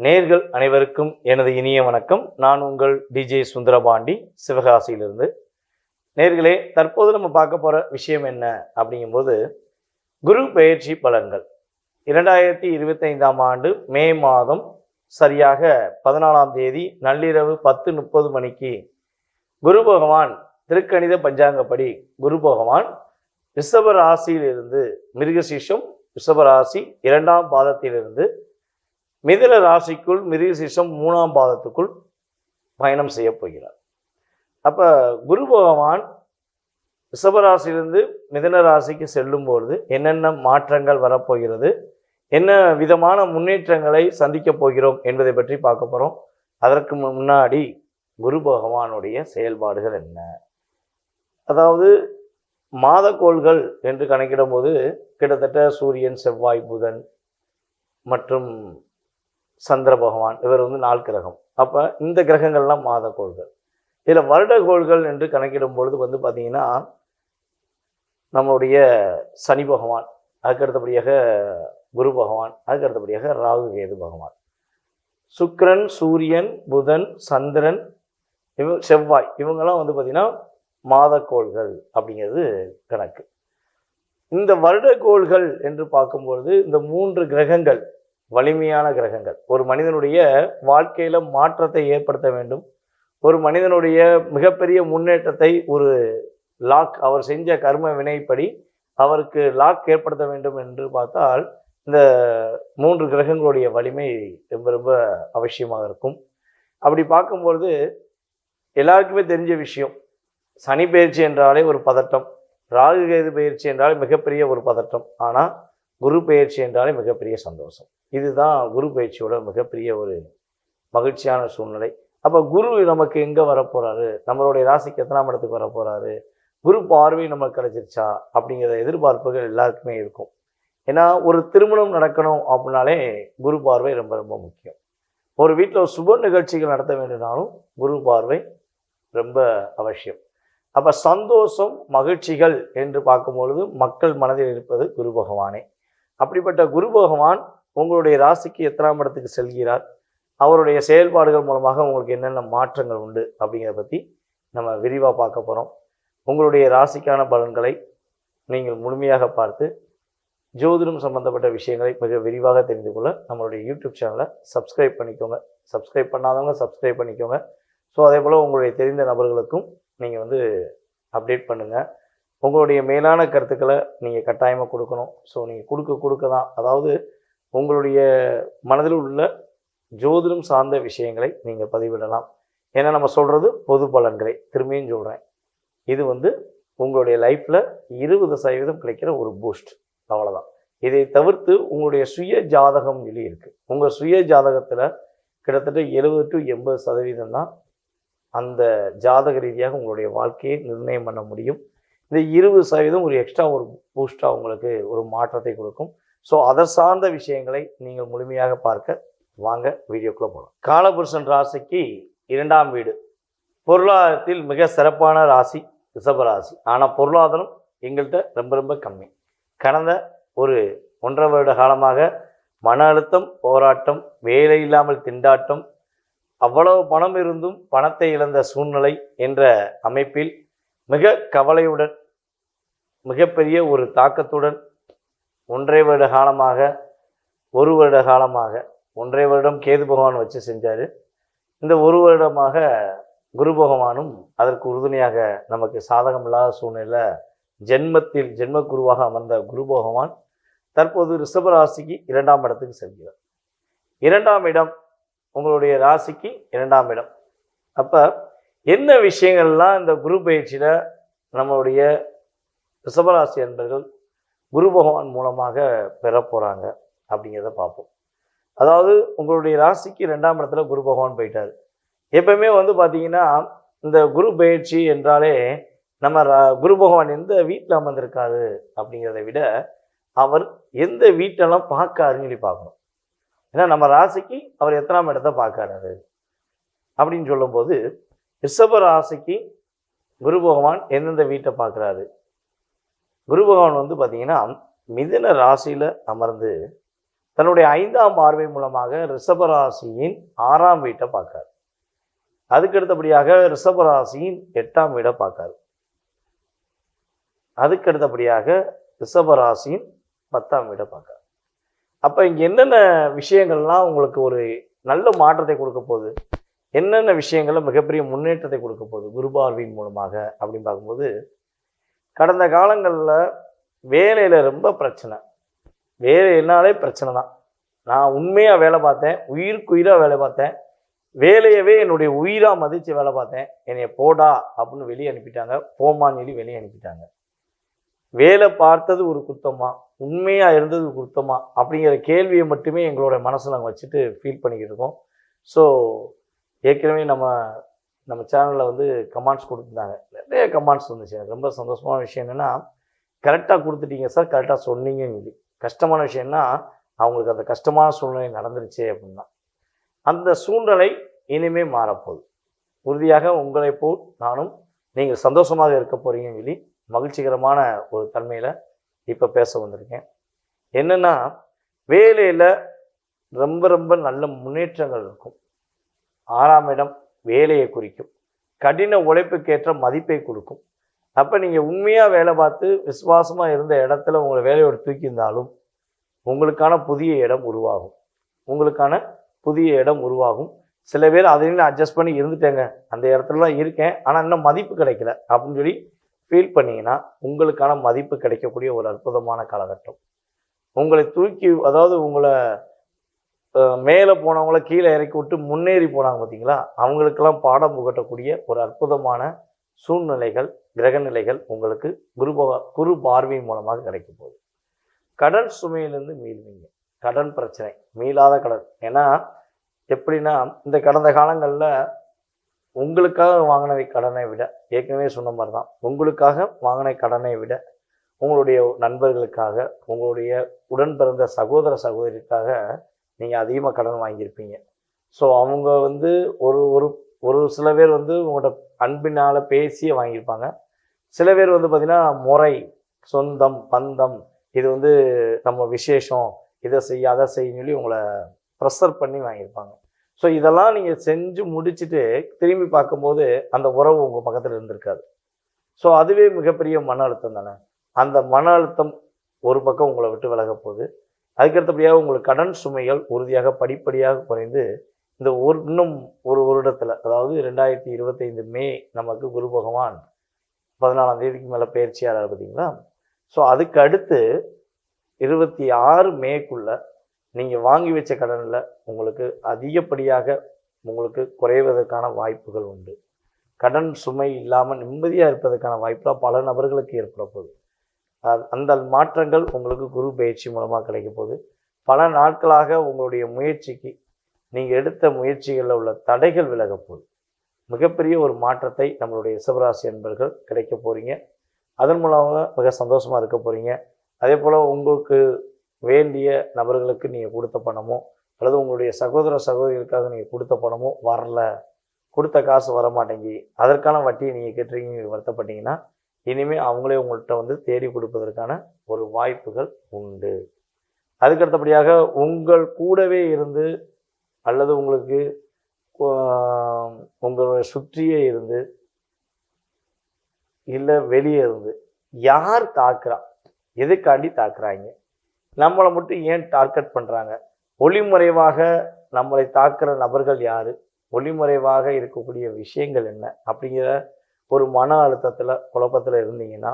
நேர்கள் அனைவருக்கும் எனது இனிய வணக்கம். நான் உங்கள் டிஜே சுந்தரபாண்டி, சிவகாசியிலிருந்து. நேர்களே, தற்போது நம்ம பார்க்க போகிற விஷயம் என்ன அப்படிங்கும்போது, குரு பெயர்ச்சி பலன்கள். 2025ஆம் ஆண்டு மே மாதம் சரியாக 14ஆம் தேதி நள்ளிரவு 10:30 மணிக்கு குரு பகவான் திருக்கணித பஞ்சாங்கப்படி குரு பகவான் ரிஷப ராசியிலிருந்து மிருகசீஷம் ரிஷபராசி 2ஆம் பாதத்திலிருந்து மிதுன ராசிக்குள் மிருகசீஷம் 3ஆம் பாதத்துக்குள் பயணம் செய்ய போகிறார். அப்போ குரு பகவான் ரிஷபராசியிலிருந்து மிதுன ராசிக்கு செல்லும்பொழுது என்னென்ன மாற்றங்கள் வரப்போகிறது, என்ன விதமான முன்னேற்றங்களை சந்திக்க போகிறோம் என்பதை பற்றி பார்க்க போகிறோம். அதற்கு முன்னாடி குரு பகவானுடைய செயல்பாடுகள் என்ன, அதாவது மாதக்கோள்கள் என்று கணக்கிடும் போது கிட்டத்தட்ட சூரியன், செவ்வாய், புதன் மற்றும் சந்திர பகவான், இவர் 4 கிரகம். அப்போ இந்த கிரகங்கள்லாம் மாதக்கோள்கள். இதில் வருடக்கோள்கள் என்று கணக்கிடும் பொழுது பார்த்தீங்கன்னா நம்மளுடைய சனி பகவான், அதுக்கு அடுத்தபடியாக குரு பகவான், அதுக்கு அடுத்தபடியாக ராகு கேது பகவான், சுக்கிரன், சூரியன், புதன், சந்திரன், செவ்வாய், இவங்கெல்லாம் பார்த்திங்கன்னா மாதக்கோள்கள் அப்படிங்கிறது கணக்கு. இந்த வருடக்கோள்கள் என்று பார்க்கும்பொழுது இந்த 3 கிரகங்கள் வலிமையான கிரகங்கள். ஒரு மனிதனுடைய வாழ்க்கையில் மாற்றத்தை ஏற்படுத்த வேண்டும், ஒரு மனிதனுடைய மிகப்பெரிய முன்னேற்றத்தை, ஒரு லாக், அவர் செஞ்ச கர்ம வினைப்படி அவருக்கு லாக் ஏற்படுத்த வேண்டும் என்று பார்த்தால் இந்த 3 கிரகங்களுடைய வலிமை ரொம்ப ரொம்ப அவசியமாக இருக்கும். அப்படி பார்க்கும்பொழுது எல்லாருக்குமே தெரிஞ்ச விஷயம், சனி பயிற்சி என்றாலே ஒரு பதட்டம், ராகு கேது பயிற்சி என்றாலே மிகப்பெரிய ஒரு பதட்டம், ஆனால் குரு பயிற்சி என்றாலே மிகப்பெரிய சந்தோஷம். இதுதான் குரு பயிற்சியோட மிகப்பெரிய ஒரு மகிழ்ச்சியான சூழ்நிலை. அப்போ குரு நமக்கு எங்கே வரப்போகிறாரு, நம்மளுடைய ராசிக்கு எத்தனாம் இடத்துக்கு வரப்போகிறாரு, குரு பார்வை நமக்கு கிடைச்சிருச்சா அப்படிங்கிற எதிர்பார்ப்புகள் எல்லாருக்குமே இருக்கும். ஏன்னா ஒரு திருமணம் நடக்கணும் அப்படின்னாலே குரு பார்வை ரொம்ப ரொம்ப முக்கியம். ஒரு வீட்டில் ஒரு சுப நிகழ்ச்சிகள் நடத்த வேண்டும்னாலும் குரு பார்வை ரொம்ப அவசியம். அப்போ சந்தோஷம், மகிழ்ச்சிகள் என்று பார்க்கும்பொழுது மக்கள் மனதில் இருப்பது குரு பகவானே. அப்படிப்பட்ட குரு பகவான் உங்களுடைய ராசிக்கு எத்தனாம் இடத்துக்கு செல்கிறார், அவருடைய செயல்பாடுகள் மூலமாக உங்களுக்கு என்னென்ன மாற்றங்கள் உண்டு அப்படிங்கிறத பற்றி நம்ம விரிவாக பார்க்க போகிறோம். உங்களுடைய ராசிக்கான பலன்களை நீங்கள் முழுமையாக பார்த்து ஜோதிடம் சம்பந்தப்பட்ட விஷயங்களை மிக விரிவாக தெரிந்து கொள்ள நம்மளுடைய யூடியூப் சேனலை சப்ஸ்கிரைப் பண்ணிக்கோங்க. சப்ஸ்கிரைப் பண்ணாதவங்க சப்ஸ்கிரைப் பண்ணிக்கோங்க. ஸோ அதே போல் உங்களுடைய தெரிந்த நபர்களுக்கும் நீங்கள் அப்டேட் பண்ணுங்கள். உங்களுடைய மேலான கருத்துக்களை நீங்கள் கட்டாயமாக கொடுக்கணும். ஸோ நீங்கள் கொடுக்க தான், அதாவது உங்களுடைய மனதில் உள்ள ஜோதிடம் சார்ந்த விஷயங்களை நீங்கள் பதிவிடலாம். ஏன்னா நம்ம சொல்கிறது பொது பலன்களை திரும்பியும் சொல்கிறேன். இது உங்களுடைய லைஃப்பில் 20% கிடைக்கிற ஒரு பூஸ்ட், அவ்வளோதான். இதை தவிர்த்து உங்களுடைய சுய ஜாதகம் சொல்லி இருக்குது. உங்கள் சுய ஜாதகத்தில் கிட்டத்தட்ட 70 to 80% தான் அந்த ஜாதக ரீதியாக உங்களுடைய வாழ்க்கையை நிர்ணயம் பண்ண முடியும். இந்த 20% ஒரு எக்ஸ்ட்ரா ஒரு பூஸ்டாக உங்களுக்கு ஒரு மாற்றத்தை கொடுக்கும். ஸோ அதை சார்ந்த விஷயங்களை நீங்கள் முழுமையாக பார்க்க வாங்க வீடியோக்குள்ளே போகலாம். காலபுருஷன் ராசிக்கு 2ஆம் வீடு, பொருளாதாரத்தில் மிக சிறப்பான ராசி ரிஷபராசி. ஆனால் பொருளாதாரம் எங்கள்கிட்ட ரொம்ப ரொம்ப கம்மி. கடந்த ஒரு 1.5 வருட காலமாக மன அழுத்தம், போராட்டம், வேலை இல்லாமல் திண்டாட்டம், அவ்வளவு பணம் இருந்தும் பணத்தை இழந்த சூழ்நிலை என்ற அமைப்பில் மிக கவலையுடன், மிகப்பெரிய ஒரு தாக்கத்துடன் 1.5 வருட காலமாக, 1 வருட காலமாக, 1.5 வருடம் கேது பகவான் வச்சு செஞ்சார். இந்த 1 வருடமாக குரு பகவானும் அதற்கு உறுதுணையாக நமக்கு சாதகமில்லாத சூழ்நிலை ஜென்மத்தில் ஜென்ம குருவாக அமர்ந்த குரு பகவான் தற்போது ரிஷபராசிக்கு 2ஆம் இடத்துக்கு செல்கிறார். 2ஆம் இடம் உங்களுடைய ராசிக்கு 2ஆம் இடம். அப்போ என்ன விஷயங்கள்லாம் இந்த குரு பயிற்சியில் நம்மளுடைய ரிஷபராசி என்பர்கள் குரு பகவான் மூலமாக பெற போகிறாங்க அப்படிங்கிறத பார்ப்போம். அதாவது உங்களுடைய ராசிக்கு 2ஆம் இடத்துல குரு பகவான் போயிட்டார். எப்பவுமே பார்த்தீங்கன்னா இந்த குரு பயிற்சி என்றாலே நம்ம குரு பகவான் எந்த வீட்டில் அமர்ந்திருக்காரு அப்படிங்கிறத விட அவர் எந்த வீட்டெல்லாம் பார்க்காருன்னு சொல்லி பார்க்கணும். ஏன்னா நம்ம ராசிக்கு அவர் எத்தனாம் இடத்த பார்க்கறாரு அப்படின்னு சொல்லும்போது ரிஷப ராசிக்கு குரு பகவான் எந்தெந்த வீட்டை பார்க்குறாரு. குரு பகவான் பார்த்தீங்கன்னா மிதுன ராசியில் அமர்ந்து தன்னுடைய 5ஆம் பார்வை மூலமாக ரிஷபராசியின் 6ஆம் வீட்டை பார்க்காரு. அதுக்கு அடுத்தபடியாக ரிஷபராசியின் 8ஆம் வீடை பார்க்காரு. அதுக்கு அடுத்தபடியாக ரிஷபராசியின் 10ஆம் வீடை பார்க்காரு. அப்போ இங்கே என்னென்ன விஷயங்கள்லாம் உங்களுக்கு ஒரு நல்ல மாற்றத்தை கொடுக்க போகுது, என்னென்ன விஷயங்கள்ல மிகப்பெரிய முன்னேற்றத்தை கொடுக்க போகுது குரு பார்வையின் மூலமாக அப்படின்னு பார்க்கும்போது, கடந்த காலங்களில் வேலையில் ரொம்ப பிரச்சனை, வேலைனாலே பிரச்சனை தான். நான் உண்மையாக வேலை பார்த்தேன், உயிருக்கு உயிராக வேலை பார்த்தேன், வேலையவே என்னுடைய உயிராக மதித்து வேலை பார்த்தேன், என்னைய போடா அப்படின்னு வெளியே அனுப்பிட்டாங்க, போமான்னு சொல்லி வெளியே அனுப்பிட்டாங்க. வேலை பார்த்தது ஒரு குத்தமா, உண்மையாக இருந்தது குத்தமா அப்படிங்கிற கேள்வியை மட்டுமே எங்களோட மனசில் நாங்கள் வச்சுட்டு ஃபீல் பண்ணிக்கிட்டு இருக்கோம். ஸோ ஏற்கனவே நம்ம சேனலில் வந்து கமெண்ட்ஸ் கொடுத்துருந்தாங்க, நிறைய கமெண்ட்ஸ் வந்துச்சு. எனக்கு ரொம்ப சந்தோஷமான விஷயம் என்னென்னா, கரெக்டாக கொடுத்துட்டீங்க சார், கரெக்டாக சொன்னீங்கன்னு சொல்லி. கஷ்டமான விஷயம்னா அவங்களுக்கு அந்த கஷ்டமான சூழ்நிலை நடந்துருச்சு அப்படின்னா, அந்த சூழ்நிலை இனிமேல் மாறப்போகுது. உறுதியாக உங்களை போல் நானும் நீங்கள் சந்தோஷமாக இருக்க போகிறீங்கன்னு சொல்லி மகிழ்ச்சிகரமான ஒரு தன்மையில் இப்போ பேச வந்திருக்கேன். என்னென்னா, வேலையில் ரொம்ப ரொம்ப நல்ல முன்னேற்றங்கள் இருக்கும். 6ஆம் இடம் வேலையை குறிக்கும், கடின உழைப்புக்கேற்ற மதிப்பை கொடுக்கும். அப்போ நீங்கள் உண்மையாக வேலை பார்த்து விசுவாசமாக இருந்த இடத்துல உங்களை வேலையோடு தூக்கியிருந்தாலும் உங்களுக்கான புதிய இடம் உருவாகும், உங்களுக்கான புதிய இடம் உருவாகும். சில பேர் அதையும் அட்ஜஸ்ட் பண்ணி இருந்துட்டேங்க, அந்த இடத்துலலாம் இருக்கேன், ஆனால் இன்னும் மதிப்பு கிடைக்கல அப்படின்னு சொல்லி ஃபீல் பண்ணிங்கன்னா உங்களுக்கான மதிப்பு கிடைக்கக்கூடிய ஒரு அற்புதமான காலகட்டம். உங்களை தூக்கி, அதாவது உங்களை மேலே போனவங்கள கீழே இறக்கி விட்டு முன்னேறி போனாங்க பார்த்தீங்களா, அவங்களுக்கெல்லாம் பாடம் புகட்டக்கூடிய ஒரு அற்புதமான சூழ்நிலைகள், கிரகநிலைகள் உங்களுக்கு குரு பார்வை மூலமாக கிடைக்க போகுது. கடன் சுமையிலிருந்து மீள்வீங்க. கடன் பிரச்சனை, மீளாத கடன். ஏன்னா எப்படின்னா, இந்த கடந்த காலங்களில் உங்களுக்காக வாங்கின கடனை விட, ஏற்கனவே சொன்ன மாதிரி தான், உங்களுக்காக வாங்கின கடனை விட உங்களுடைய நண்பர்களுக்காக, உங்களுடைய உடன் பிறந்த சகோதர சகோதரிக்காக நீங்கள் அதிகமாக கடன் வாங்கியிருப்பீங்க. ஸோ அவங்க வந்து ஒரு ஒரு ஒரு சில பேர் வந்து உங்களோட அன்பினால் பேசியே வாங்கியிருப்பாங்க. சில பேர் வந்து பார்த்திங்கன்னா முறை, சொந்தம், பந்தம், இது வந்து நம்ம விசேஷம், இதை செய்ய அதை செய்யன்னு சொல்லி உங்களை ப்ரெஷர் பண்ணி வாங்கியிருப்பாங்க. ஸோ இதெல்லாம் நீங்கள் செஞ்சு முடிச்சுட்டு திரும்பி பார்க்கும்போது அந்த உறவு உங்கள் பக்கத்தில் இருந்திருக்காது. ஸோ அதுவே மிகப்பெரிய மன அழுத்தம் தானே. அந்த மன அழுத்தம் ஒரு பக்கம் உங்களை விட்டு விலக போகுது. அதுக்கடுத்தபடியாக உங்களுக்கு கடன் சுமைகள் உறுதியாக படிப்படியாக குறைந்து இந்த இன்னும் ஒரு வருடத்தில், அதாவது 2025 மே நமக்கு குரு பகவான் 14ஆம் தேதிக்கு மேலே பயிற்சியாளர் பார்த்தீங்களா. ஸோ அதுக்கு அடுத்து 26 மேக்குள்ள நீங்கள் வாங்கி வச்ச கடனில் உங்களுக்கு அதிகப்படியாக உங்களுக்கு குறைவதற்கான வாய்ப்புகள் உண்டு. கடன் சுமை இல்லாமல் நிம்மதியாக இருப்பதற்கான வாய்ப்புலாம் பல நபர்களுக்கு ஏற்பட போகுது. அந்த மாற்றங்கள் உங்களுக்கு குரு பயிற்சி மூலமாக கிடைக்க போகுது. பல நாட்களாக உங்களுடைய முயற்சிக்கு, நீங்கள் எடுத்த முயற்சிகளில் உள்ள தடைகள் விலக போகுது. மிகப்பெரிய ஒரு மாற்றத்தை நம்மளுடைய ரிஷபராசி அன்பர்கள் கிடைக்க போகிறீங்க. அதன் மூலமாக மிக சந்தோஷமாக இருக்க போகிறீங்க. அதே போல் உங்களுக்கு வேண்டிய நபர்களுக்கு நீங்கள் கொடுத்த பணமோ அல்லது உங்களுடைய சகோதர சகோதரிகளுக்காக நீங்கள் கொடுத்த பணமோ வரல, கொடுத்த காசு வரமாட்டேங்கி, அதற்கான வட்டியை நீங்கள் கேட்டுறீங்க வருத்தப்பட்டீங்கன்னா, இனிமேல் அவங்களே உங்கள்கிட்ட வந்து தேடி கொடுப்பதற்கான ஒரு வாய்ப்புகள் உண்டு. அதுக்கடுத்தபடியாக உங்கள் கூடவே இருந்து அல்லது உங்களுக்கு உங்களுடைய சுற்றியே இருந்து இல்லை வெளியே இருந்து யார் தாக்குறா, எதுக்காண்டி தாக்குறாங்க, நம்மளை மட்டும் ஏன் டார்கெட் பண்ணுறாங்க, ஒளிமுறைவாக நம்மளை தாக்குற நபர்கள் யார், ஒளிமுறைவாக இருக்கக்கூடிய விஷயங்கள் என்ன அப்படிங்கிற ஒரு மன அழுத்தத்தில் குழப்பத்தில் இருந்தீங்கன்னா,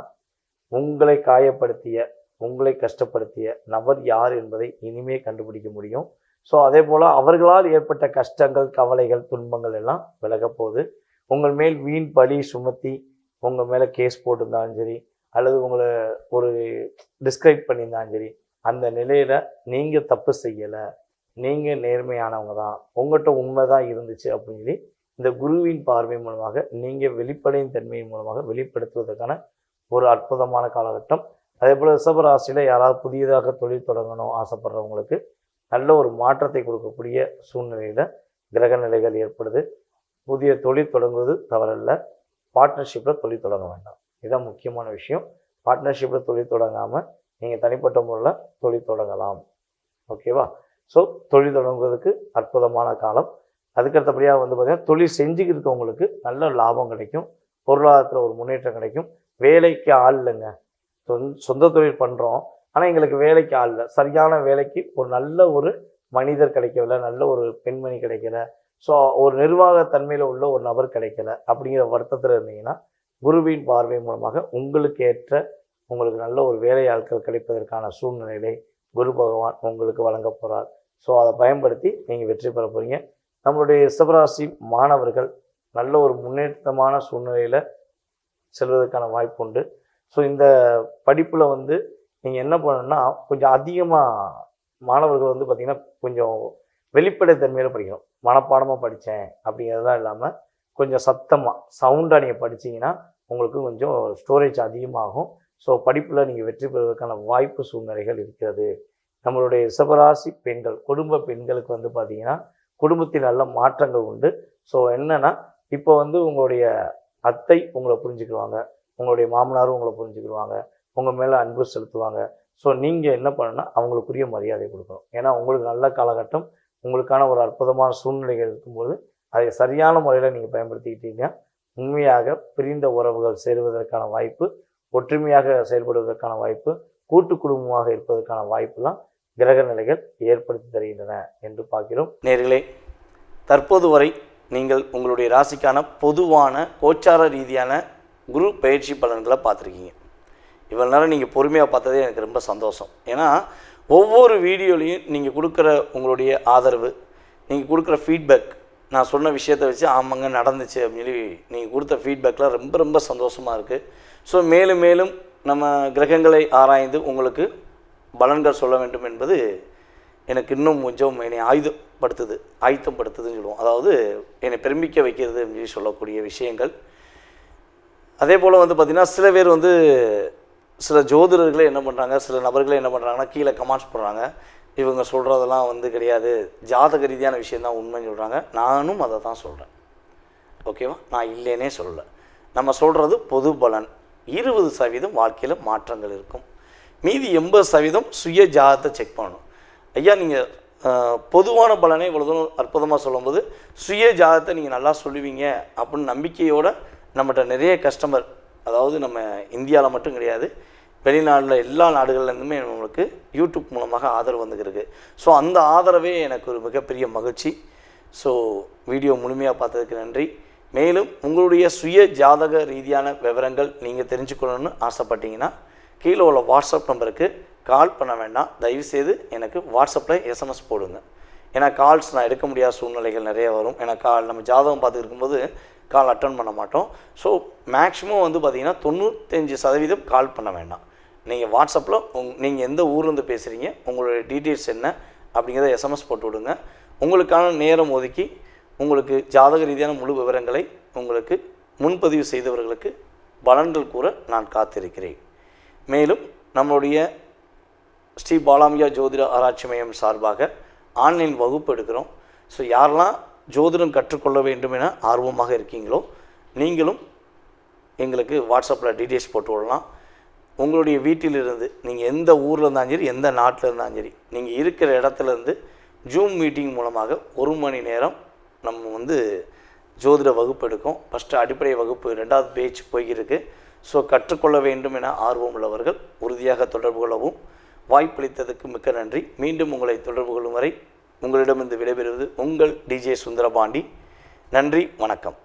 உங்களை காயப்படுத்திய, உங்களை கஷ்டப்படுத்திய நபர் யார் என்பதை இனிமே கண்டுபிடிக்க முடியும். ஸோ அதே போல் அவர்களால் ஏற்பட்ட கஷ்டங்கள், கவலைகள், துன்பங்கள் எல்லாம் விலக போகுது. உங்கள் மேல் வீண் பழி சுமத்தி உங்கள் மேலே கேஸ் போட்டிருந்தாலும் சரி, அல்லது உங்களை ஒரு டிஸ்கிரைப் பண்ணியிருந்தாலும் சரி, அந்த நிலையில் நீங்கள் தப்பு செய்யலை, நீங்கள் நேர்மையானவங்க தான், உங்கள்கிட்ட உண்மை தான் இருந்துச்சு அப்படின்னு சொல்லி இந்த குருவின் பார்வை மூலமாக நீங்கள் வெளிப்படையின் தன்மையின் மூலமாக வெளிப்படுத்துவதற்கான ஒரு அற்புதமான காலகட்டம். அதே போல் ரிஷபராசியில் யாராவது புதியதாக தொழில் தொடங்கணும் ஆசைப்படுறவங்களுக்கு நல்ல ஒரு மாற்றத்தை கொடுக்கக்கூடிய சூழ்நிலையில் கிரக நிலைகள் ஏற்படுது. புதிய தொழில் தொடங்குவது தவறல்ல, பார்ட்னர்ஷிப்பில் தொழில் தொடங்க வேண்டாம், இதுதான் முக்கியமான விஷயம். பார்ட்னர்ஷிப்பில் தொழில் தொடங்காமல் நீங்கள் தனிப்பட்ட முறையில் தொழில் தொடங்கலாம். ஓகேவா? ஸோ தொழில் தொடங்குவதற்கு அற்புதமான காலம். அதுக்கடுத்தபடியாக வந்து பார்த்திங்கன்னா தொழில் செஞ்சுக்கிட்டு இருக்கவங்களுக்கு நல்ல லாபம் கிடைக்கும், பொருளாதாரத்தில் ஒரு முன்னேற்றம் கிடைக்கும். வேலைக்கு ஆள் இல்லைங்க, சொந்த தொழில் பண்ணுறோம், ஆனால் எங்களுக்கு வேலைக்கு ஆள் இல்லை, சரியான வேலைக்கு ஒரு நல்ல ஒரு மனிதர் கிடைக்கல, நல்ல ஒரு பெண்மணி கிடைக்கல, ஸோ ஒரு நிர்வாகத்தன்மையில் உள்ள ஒரு நபர் கிடைக்கல அப்படிங்கிற வருத்தத்தில் இருந்தீங்கன்னா குருவின் பார்வை மூலமாக உங்களுக்கு ஏற்ற உங்களுக்கு நல்ல ஒரு வேலை ஆட்கள் கிடைப்பதற்கான சூழ்நிலையை குரு பகவான் உங்களுக்கு வழங்க போகிறார். ஸோ அதை பயன்படுத்தி நீங்கள் வெற்றி பெற போகிறீங்க. நம்மளுடைய ரிஷபராசி மாணவர்கள் நல்ல ஒரு முன்னேற்றமான சூழ்நிலையில் செல்வதற்கான வாய்ப்பு உண்டு. ஸோ இந்த படிப்பில் வந்து நீங்கள் என்ன பண்ணணும்னா கொஞ்சம் அதிகமாக மாணவர்கள் வந்து பார்த்திங்கன்னா கொஞ்சம் வெளிப்படைத்தன்மையில் படிக்கணும். மனப்பாடமாக படித்தேன் அப்படிங்கிறதுலாம் இல்லாமல் கொஞ்சம் சத்தமாக சவுண்டாக நீங்கள் படித்தீங்கன்னா உங்களுக்கு கொஞ்சம் ஸ்டோரேஜ் அதிகமாகும். ஸோ படிப்பில் நீங்கள் வெற்றி பெறுவதற்கான வாய்ப்பு சூழ்நிலைகள் இருக்கிறது. நம்மளுடைய ரிஷபராசி பெண்கள், குடும்ப பெண்களுக்கு வந்து பார்த்திங்கன்னா குடும்பத்தில் நல்ல மாற்றங்கள் உண்டு. ஸோ என்னென்னா இப்போ வந்து உங்களுடைய அத்தை உங்களை புரிஞ்சுக்குவாங்க, உங்களுடைய மாமனாரும் உங்களை புரிஞ்சுக்கிடுவாங்க, உங்கள் மேலே அன்பு செலுத்துவாங்க. ஸோ நீங்கள் என்ன பண்ணணும்னா அவங்களுக்குரிய மரியாதை கொடுக்கணும். ஏன்னா உங்களுக்கு நல்ல காலகட்டம், உங்களுக்கான ஒரு அற்புதமான சூழ்நிலைகள் இருக்கும்போது அதை சரியான முறையில் நீங்கள் பயன்படுத்திக்கிட்டீங்கன்னா உண்மையாக பிரிந்த உறவுகள் சேருவதற்கான வாய்ப்பு, ஒற்றுமையாக செயல்படுவதற்கான வாய்ப்பு, கூட்டு குடும்பமாக இருப்பதற்கான வாய்ப்புலாம் கிரக நிலைகள் ஏற்படுத்தி தருகின்றன என்று பார்க்கிறோம். நேர்களே, தற்போது வரை நீங்கள் உங்களுடைய ராசிக்கான பொதுவான கோச்சார ரீதியான குரு பயிற்சி பலன்களை பார்த்துருக்கீங்க. இவ்வளோ நேரம் நீங்கள் பொறுமையாக பார்த்ததே எனக்கு ரொம்ப சந்தோஷம். ஏன்னா ஒவ்வொரு வீடியோலையும் நீங்கள் கொடுக்குற உங்களுடைய ஆதரவு, நீங்கள் கொடுக்குற ஃபீட்பேக், நான் சொன்ன விஷயத்தை வச்சு ஆமாங்க நடந்துச்சு அப்படின்னு சொல்லி நீங்கள் கொடுத்த ஃபீட்பேக்கில் ரொம்ப ரொம்ப சந்தோஷமாக இருக்குது. ஸோ மேலும் மேலும் நம்ம கிரகங்களை ஆராய்ந்து உங்களுக்கு பலன்கள் சொல்ல வேண்டும் என்பது எனக்கு இன்னும் கொஞ்சம் என்னை ஆயத்தப்படுத்துதுன்னு சொல்லுவோம். அதாவது என்னை பெருமிக்க வைக்கிறது அப்படின்னு சொல்லக்கூடிய விஷயங்கள். அதே போல் வந்து பார்த்திங்கன்னா சில பேர் வந்து சில ஜோதிடர்களே என்ன பண்ணுறாங்க, சில நபர்களே என்ன பண்ணுறாங்கன்னா கீழே கமெண்ட்ஸ் போடுறாங்க, இவங்க சொல்கிறதெல்லாம் வந்து கிடையாது, ஜாதக ரீதியான விஷயந்தான் உண்மைன்னு சொல்கிறாங்க. நானும் அதை தான் சொல்கிறேன். ஓகேவா? நான் இல்லைன்னே சொல்லலை. நம்ம சொல்கிறது பொது பலன். 20% வாழ்க்கையில் மாற்றங்கள் இருக்கும், மீதி 80% சுய ஜாதகத்தை செக் பண்ணணும். ஐயா நீங்கள் பொதுவான பலனை இவ்வளோ தூரம் அற்புதமாக சொல்லும்போது சுய ஜாதகத்தை நீங்கள் நல்லா சொல்லுவீங்க அப்படின்னு நம்பிக்கையோடு நம்மகிட்ட நிறைய கஸ்டமர், அதாவது நம்ம இந்தியாவில் மட்டும் கிடையாது, வெளிநாட்டில் எல்லா நாடுகள்லேருந்துமே நம்மளுக்கு யூடியூப் மூலமாக ஆதரவு வந்துருக்கு. ஸோ அந்த ஆதரவே எனக்கு ஒரு மிகப்பெரிய மகிழ்ச்சி. ஸோ வீடியோ முழுமையாக பார்த்ததுக்கு நன்றி. மேலும் உங்களுடைய சுய ஜாதக ரீதியான விவரங்கள் நீங்கள் தெரிஞ்சுக்கணுன்னு ஆசைப்பட்டீங்கன்னா கீழே உள்ள வாட்ஸ்அப் நம்பருக்கு கால் பண்ண வேண்டாம், தயவுசெய்து எனக்கு வாட்ஸ்அப்பில் எஸ்எம்எஸ் போடுங்க. ஏன்னா கால்ஸ் நான் எடுக்க முடியாத சூழ்நிலைகள் நிறைய வரும். ஏன்னா நம்ம ஜாதகம் பார்த்து இருக்கும்போது கால் அட்டன் பண்ண மாட்டோம். ஸோ மேக்ஸிமம் வந்து பார்த்திங்கன்னா 95% கால் பண்ண வேண்டாம். நீங்கள் வாட்ஸ்அப்பில் நீங்கள் எந்த ஊர்லேருந்து பேசுகிறீங்க, உங்களுடைய டீட்டெயில்ஸ் என்ன அப்படிங்கிறத எஸ்எம்எஸ் போட்டு விடுங்க. உங்களுக்கான நேரம் ஒதுக்கி உங்களுக்கு ஜாதக ரீதியான முழு விவரங்களை உங்களுக்கு முன்பதிவு செய்தவர்களுக்கு பலன்கள் கூற நான் காத்திருக்கிறேன். மேலும் நம்மளுடைய ஸ்ரீ பாலாம்பிகா ஜோதிட ஆராய்ச்சி மையம் சார்பாக ஆன்லைன் வகுப்பு எடுக்கிறோம். ஸோ யாரெல்லாம் ஜோதிடம் கற்றுக்கொள்ள வேண்டும் என ஆர்வமாக இருக்கீங்களோ நீங்களும் எங்களுக்கு வாட்ஸ்அப்பில் டீட்டெயில்ஸ் போட்டு விடலாம். உங்களுடைய வீட்டிலிருந்து நீங்கள் எந்த ஊரில் இருந்தாலும் சரி, எந்த நாட்டில் இருந்தாலும் சரி, நீங்கள் இருக்கிற இடத்துலேருந்து ஜூம் மீட்டிங் மூலமாக 1 மணி நேரம் நம்ம வந்து ஜோதிட வகுப்பு எடுக்கும். ஃபஸ்ட்டு அடிப்படை வகுப்பு 2வது பேட்ச் போய்கிருக்கு. ஸோ கற்றுக்கொள்ள வேண்டும் என ஆர்வம் உள்ளவர்கள் உறுதியாக தொடர்பு கொள்ளவும். வாய்ப்பளித்ததுக்கு மிக்க நன்றி. மீண்டும் உங்களை தொடர்பு கொள்ளும் வரை உங்களிடமிருந்து விடைபெறுவது உங்கள் டிஜே சுந்தரபாண்டி. நன்றி, வணக்கம்.